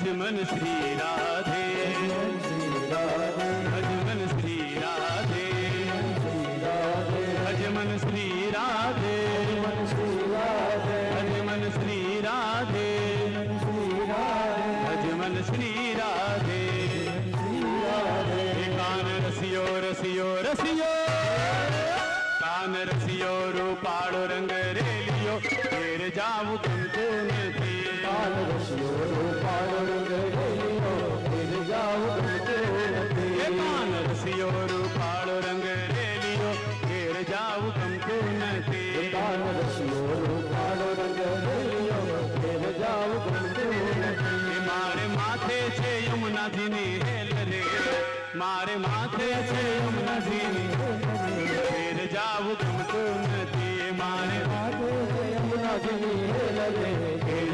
भजमन श्री राधे भजमन श्री राधे भजमन श्री राधे भजमन श्री राधे भजमन श्री राधे कान रसियो रसियो रसियो कान रसियो रूपाड़ो रंग रेलियो घेर जाऊं तुमको नदी कान रसियो रूपाड़ो रंग रेलियो घेर जाऊं तुमको नदी कान रसियो रूपाड़ो रंग रेलियो घेर जाऊं तुमको नदी कान रसियो रूपाड़ो रंग रेलियो घेर जाऊं तुमको नदी मारे माथे छे यमुना जीनी हेल रे मारे माथे छे यमुना जीनी घेर जाऊं तुमको नदी मारे माथे यमुना जीनी हेल रे घेर